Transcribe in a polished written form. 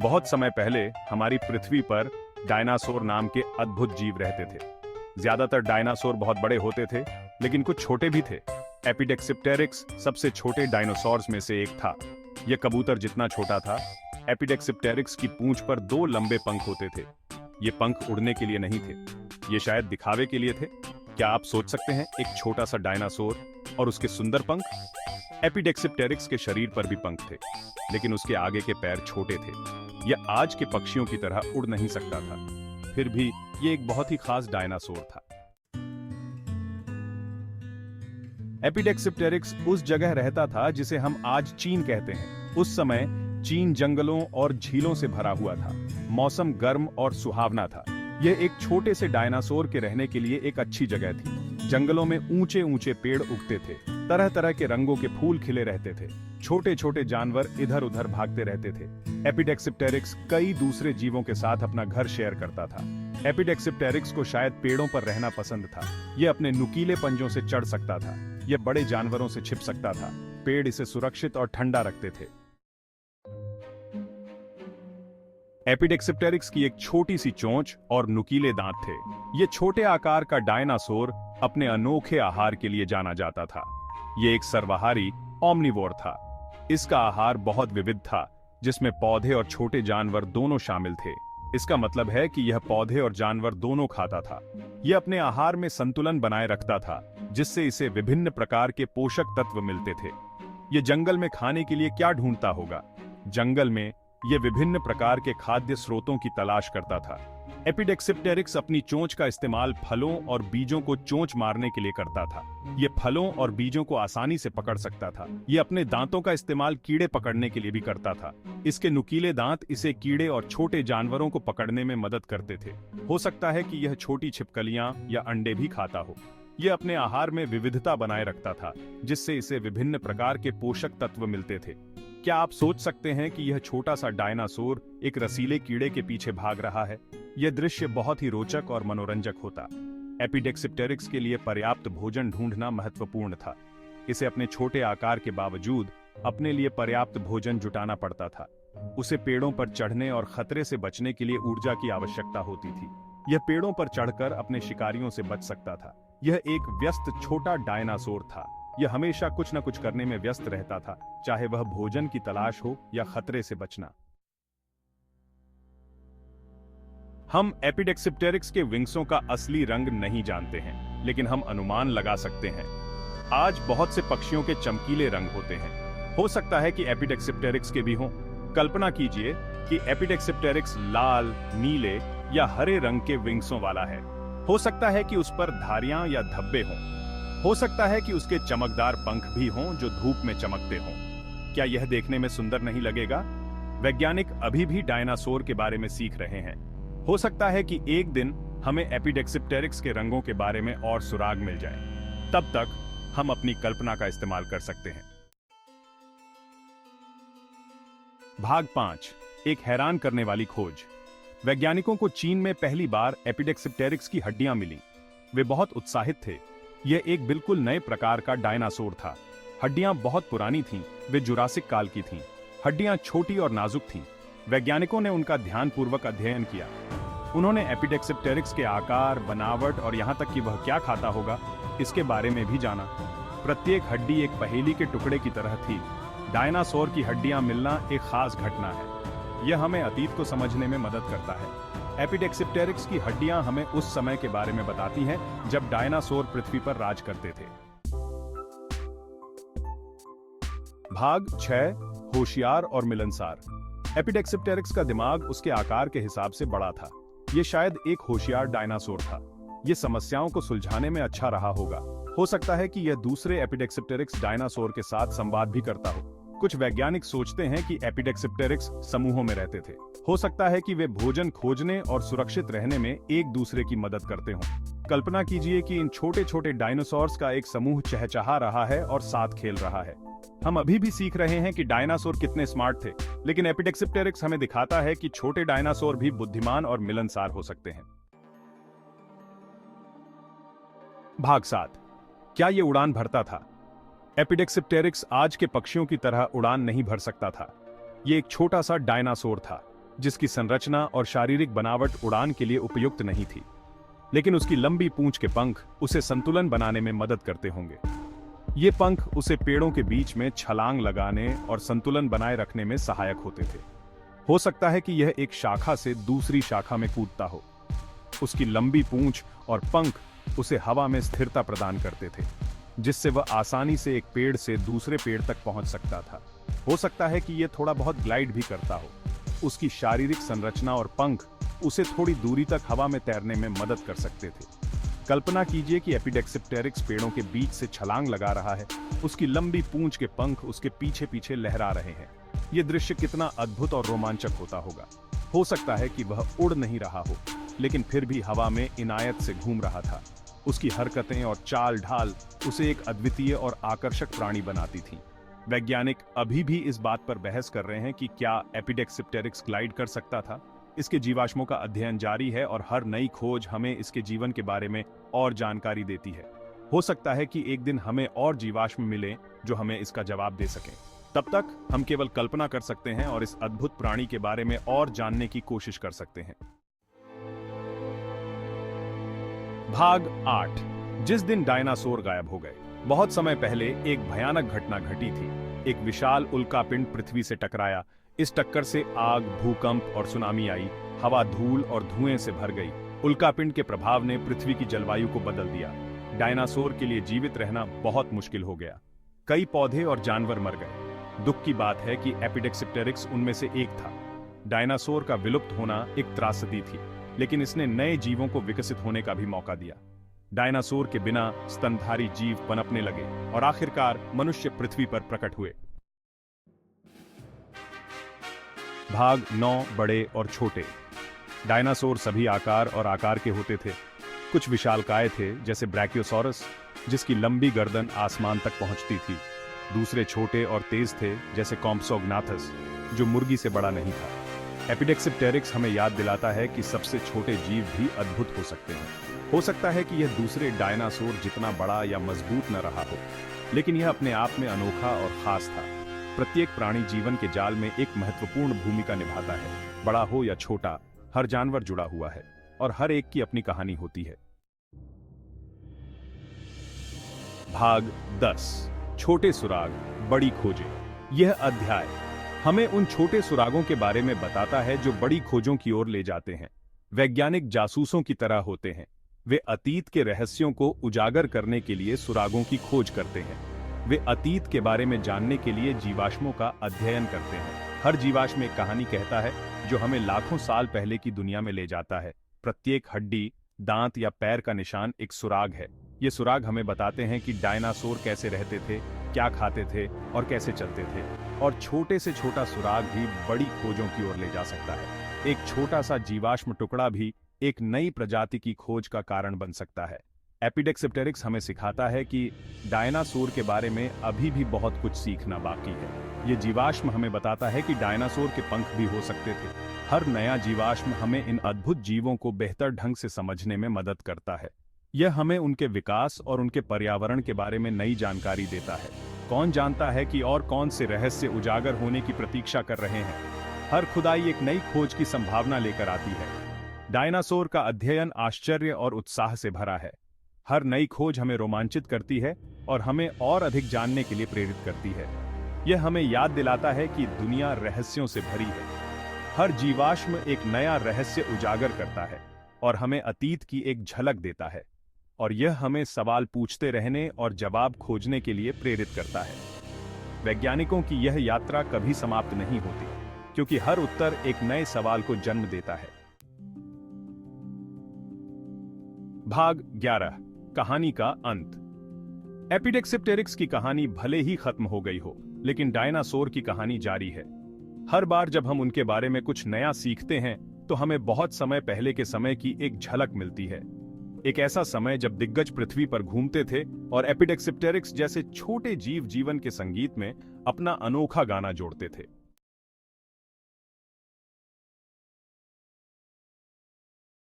बहुत समय पहले हमारी पृथ्वी पर डायनासोर नाम के अद्भुत जीव रहते थे। ज्यादातर डायनासोर बहुत बड़े होते थे, लेकिन कुछ छोटे भी थे। एपिडेक्सिप्टेरिक्स सबसे छोटे डायनासोर्स में से एक था। यह कबूतर जितना छोटा था। एपिडेक्सिप्टेरिक्स की पूंछ पर दो लंबे पंख होते थे। ये पंख उड़ने के लिए नहीं थे, ये शायद दिखावे के लिए थे। क्या आप सोच सकते हैं, एक छोटा सा डायनासोर और उसके सुंदर पंख? एपिडेक्सिप्टेरिक्स के शरीर पर भी पंख थे, लेकिन उसके आगे के पैर छोटे थे। यह आज के पक्षियों की तरह उड़ नहीं सकता था। फिर भी यह एक बहुत ही खास डायनासोर था। एपिडेक्सिप्टेरिक्स उस जगह रहता था जिसे हम आज चीन कहते हैं। उस समय चीन जंगलों और झीलों से भरा हुआ था। मौसम गर्म और सुहावना था। यह एक छोटे से डायनासोर के रहने के लिए एक अच्छी जगह थी। जंगलों में ऊंचे ऊंचे पेड़ उगते थे, तरह तरह के रंगों के फूल खिले रहते थे, छोटे छोटे जानवर इधर उधर भागते रहते थे। एपिडेक्सिप्टेरिक्स कई दूसरे जीवों के साथ अपना घर शेयर करता था। एपिडेक्सिप्टेरिक्स को शायद पेड़ों पर रहना पसंद था। यह अपने नुकीले पंजों से चढ़ सकता था। यह बड़े जानवरों से छिप सकता था। पेड़ इसे सुरक्षित और ठंडा रखते थे। एपिडेक्सिप्टेरिक्स की एक छोटी सी चोंच और नुकीले दांत थे। यह छोटे आकार का डायनासोर अपने अनोखे आहार के लिए जाना जाता था। यह एक सर्वाहारी ओमनिवोर था। इसका आहार बहुत विविध था, जिसमें पौधे और छोटे जानवर दोनों शामिल थे। इसका मतलब है कि यह पौधे और जानवर दोनों खाता था। यह अपने आहार में संतुलन बनाए रखता था, जिससे इसे विभिन्न प्रकार के पोषक तत्व मिलते थे। यह जंगल में खाने के लिए क्या ढूंढता होगा? जंगल में यह विभिन्न प्रकार के खाद्य स्रोतों की तलाश करता था। एपिडेक्सिप्टेरिक्स अपनी चोंच का इस्तेमाल फलों और बीजों को चोंच मारने के लिए करता था। यह फलों और बीजों को आसानी से पकड़ सकता था। यह अपने दांतों का इस्तेमाल कीड़े पकड़ने के लिए भी करता था। इसके नुकीले दांत इसे कीड़े और छोटे जानवरों को पकड़ने में मदद करते थे। हो सकता है कि यह छोटी छिपकलियां या अंडे भी खाता हो। यह अपने आहार में विविधता बनाए रखता था, जिससे इसे विभिन्न प्रकार के पोषक तत्व मिलते थे। क्या आप सोच सकते हैं कि यह छोटा सा डायनासोर एक रसीले कीड़े के पीछे भाग रहा है? यह दृश्य बहुत ही रोचक और मनोरंजक होता। एपिडेक्सिप्टेरिक्स के लिए पर्याप्त भोजन ढूंढना महत्वपूर्ण था। इसे अपने छोटे आकार के बावजूद अपने लिए पर्याप्त भोजन जुटाना पड़ता था। उसे पेड़ों पर चढ़ने और खतरे से बचने के लिए ऊर्जा की आवश्यकता होती थी। यह पेड़ों पर चढ़कर अपने शिकारियों से बच सकता था। यह एक व्यस्त छोटा डायनासोर था। यह हमेशा कुछ न कुछ करने में व्यस्त रहता था, चाहे वह भोजन की तलाश हो या खतरे से बचना। हम एपिडेक्सिप्टेरिक्स के विंग्सों का असली रंग नहीं जानते हैं, लेकिन हम अनुमान लगा सकते हैं। आज बहुत से पक्षियों के चमकीले रंग होते हैं। हो सकता है कि एपिडेक्सिप्टेरिक्स के भी हों। कल्पना कीजिए कि एपिडेक्सिप्टेरिक्स लाल, नीले या हरे रंग के विंग्सों वाला है। हो सकता है कि उस पर धारियां या धब्बे हों। हो सकता है कि उसके चमकदार पंख भी हों जो धूप में चमकते हों। क्या यह देखने में सुंदर नहीं लगेगा? वैज्ञानिक अभी भी डायनासोर के बारे में सीख रहे हैं। हो सकता है कि एक दिन हमें एपिडेक्सिप्टेरिक्स के रंगों के बारे में और सुराग मिल जाए। तब तक हम अपनी कल्पना का इस्तेमाल कर सकते हैं। भाग 5, एक हैरान करने वाली खोज। वैज्ञानिकों को चीन में पहली बार एपिडेक्सिप्टेरिक्स की हड्डियां मिली। वे बहुत उत्साहित थे। यह एक बिल्कुल नए प्रकार का डायनासोर था। हड्डियां बहुत पुरानी थीं, वे जुरासिक काल की थीं। हड्डियां छोटी और नाजुक थीं। वैज्ञानिकों ने उनका ध्यानपूर्वक अध्ययन किया। उन्होंने एपिडेक्सिप्टेरिक्स के आकार, बनावट और यहां तक कि वह क्या खाता होगा, इसके बारे में भी जाना। प्रत्येक हड्डी एक पहेली के टुकड़े की तरह थी। डायनासोर की हड्डियां मिलना एक खास घटना है। यह हमें अतीत को समझने में मदद करता है। एपिडेक्सिप्टेरिक्स की हड्डियां हमें उस समय के बारे में बताती हैं जब डायनासोर पृथ्वी पर राज करते थे। भाग 6, होशियार और मिलनसार। एपिडेक्सिप्टेरिक्स का दिमाग उसके आकार के हिसाब से बड़ा था। यह शायद एक होशियार डायनासोर था। यह समस्याओं को सुलझाने में अच्छा रहा होगा। हो सकता है कि यह दूसरे एपिडेक्सिप्टेरिक्स डायनासोर के साथ संवाद भी करता हो। कुछ वैज्ञानिक सोचते हैं कि एपिडेक्सिप्टेरिक्स समूहों में रहते थे। हो सकता है कि वे भोजन खोजने और सुरक्षित रहने में एक दूसरे की मदद करते हों। कल्पना कीजिए कि इन छोटे छोटे डायनासोर्स का एक समूह चहचहा रहा है और साथ खेल रहा है। हम अभी भी सीख रहे हैं कि डायनासोर कितने स्मार्ट थे, लेकिन एपिडेक्सिप्टेरिक्स हमें दिखाता है कि छोटे डायनासोर भी बुद्धिमान और मिलनसार हो सकते हैं। भाग 7, क्या ये उड़ान भरता था? एपिडेक्सिप्टेरिक्स आज के पक्षियों की तरह उड़ान नहीं भर सकता था। ये एक छोटा सा डायनासोर था। जिसकी संरचना और शारीरिक बनावट उड़ान के लिए उपयुक्त नहीं थी, लेकिन उसकी लंबी पूंछ के पंख उसे संतुलन बनाने में मदद करते होंगे। ये पंख उसे पेड़ों के बीच में छलांग लगाने और संतुलन बनाए रखने में सहायक होते थे। हो सकता है कि यह एक शाखा से दूसरी शाखा में कूदता हो। उसकी लंबी पूंछ और पंख उसे हवा में स्थिरता प्रदान करते थे, जिससे वह आसानी से एक पेड़ से दूसरे पेड़ तक पहुंच सकता था। हो सकता है कि यह थोड़ा बहुत ग्लाइड भी करता हो। उसकी शारीरिक संरचना और पंख उसे थोड़ी दूरी तक हवा में तैरने में मदद कर सकते थे। कल्पना कीजिए कि एपिडेक्सिप्टेरिक्स पेड़ों के बीच से छलांग लगा रहा है। उसकी लंबी पूंछ के पंख उसके पीछे पीछे लहरा रहे हैं। यह दृश्य कितना अद्भुत और रोमांचक होता होगा। हो सकता है कि वह उड़ नहीं रहा हो, लेकिन फिर भी हवा में इनायत से घूम रहा था। उसकी हरकतें और चाल ढाल उसे एक अद्वितीय और आकर्षक प्राणी बनाती थीं। वैज्ञानिक अभी भी इस बात पर बहस कर रहे हैं कि क्या एपिडेक्सिप्टेरिक्स ग्लाइड कर सकता था। इसके जीवाश्मों का अध्ययन जारी है और हर नई खोज हमें इसके जीवन के बारे में और जानकारी देती है। हो सकता है कि एक दिन हमें और जीवाश्म मिलें जो हमें इसका जवाब दे सकें। तब तक हम केवल कल्पना कर सकते हैं और इस अद्भुत प्राणी के बारे में और जानने की कोशिश कर सकते हैं। भाग 8। जिस दिन डायनासोर गायब हो गए। बहुत समय पहले एक भयानक घटना घटी थी। एक विशाल उल्कापिंड पृथ्वी से टकराया। इस टक्कर से आग, भूकंप और सुनामी आई। हवा धूल और धुएं से भर गई। उल्कापिंड के प्रभाव ने पृथ्वी की जलवायु को बदल दिया। डायनासोर के लिए जीवित रहना बहुत मुश्किल हो गया। कई पौधे और जानवर मर गए। दुख की बात है कि एपिडेक्सिप्टेरिक्स उनमें से एक था। डायनासोर का विलुप्त होना एक त्रासदी थी, लेकिन इसने नए जीवों को विकसित होने का भी मौका दिया। डायनासोर के बिना स्तनधारी जीव पनपने लगे और आखिरकार मनुष्य पृथ्वी पर प्रकट हुए। भाग 9। बड़े और छोटे। डायनासोर सभी आकार और आकार के होते थे। कुछ विशालकाय थे, जैसे ब्रैकियोसॉरस, जिसकी लंबी गर्दन आसमान तक पहुंचती थी। दूसरे छोटे और तेज थे, जैसे कॉम्प्सोग्नाथस, जो मुर्गी से बड़ा नहीं था। एपिडेक्सिप्टेरिक्स हमें याद दिलाता है कि सबसे छोटे जीव भी अद्भुत हो सकते हैं। हो सकता है कि यह दूसरे डायनासोर जितना बड़ा या मजबूत न रहा हो, लेकिन यह अपने आप में अनोखा और खास था। प्रत्येक प्राणी जीवन के जाल में एक महत्वपूर्ण भूमिका निभाता है। बड़ा हो या छोटा, हर जानवर जुड़ा हुआ है और हर एक की अपनी कहानी होती है। भाग 10। छोटे सुराग, बड़ी खोजें। यह अध्याय हमें उन छोटे सुरागों के बारे में बताता है जो बड़ी खोजों की ओर ले जाते हैं। वैज्ञानिक जासूसों की तरह होते हैं। वे अतीत के रहस्यों को उजागर करने के लिए सुरागों की खोज करते हैं। वे अतीत के बारे में जानने के लिए जीवाश्मों का अध्ययन करते हैं। हर जीवाश्म एक कहानी कहता है जो हमें लाखों साल पहले की दुनिया में ले जाता है। प्रत्येक हड्डी, दांत या पैर का निशान एक सुराग है। ये सुराग हमें बताते हैं कि डायनासोर कैसे रहते थे, क्या खाते थे और कैसे चलते थे। और छोटे से छोटा सुराग भी बड़ी खोजों की ओर ले जा सकता है। एक छोटा सा जीवाश्म टुकड़ा भी एक नई प्रजाति की खोज का कारण बन सकता है। एपिडेक्सिप्टेरिक्स हमें सिखाता है कि डायनासोर के बारे में अभी भी बहुत कुछ सीखना बाकी है। ये जीवाश्म हमें बताता है कि डायनासोर के पंख भी हो सकते थे। हर नया जीवाश्म हमें इन अद्भुत जीवों को बेहतर ढंग से समझने में मदद करता है। यह हमें उनके विकास और उनके पर्यावरण के बारे में नई जानकारी देता है। कौन जानता है कि और कौन से रहस्य उजागर होने की प्रतीक्षा कर रहे हैं। हर खुदाई एक नई खोज की संभावना लेकर आती है। डायनासोर का अध्ययन आश्चर्य और उत्साह से भरा है। हर नई खोज हमें रोमांचित करती है और हमें और अधिक जानने के लिए प्रेरित करती है। यह हमें याद दिलाता है कि दुनिया रहस्यों से भरी है। हर जीवाश्म एक नया रहस्य उजागर करता है और हमें अतीत की एक झलक देता है। और यह हमें सवाल पूछते रहने और जवाब खोजने के लिए प्रेरित करता है। वैज्ञानिकों की यह यात्रा कभी समाप्त नहीं होती, क्योंकि हर उत्तर एक नए सवाल को जन्म देता है। भाग 11। कहानी का अंत। एपिडेक्सिप्टेरिक्स की कहानी भले ही खत्म हो गई हो, लेकिन डायनासोर की कहानी जारी है। हर बार जब हम उनके बारे में कुछ नया सीखते हैं, तो हमें बहुत समय पहले के समय की एक झलक मिलती है। एक ऐसा समय जब दिग्गज पृथ्वी पर घूमते थे और एपिडेक्सिप्टेरिक्स जैसे छोटे जीव जीवन के संगीत में अपना अनोखा गाना जोड़ते थे।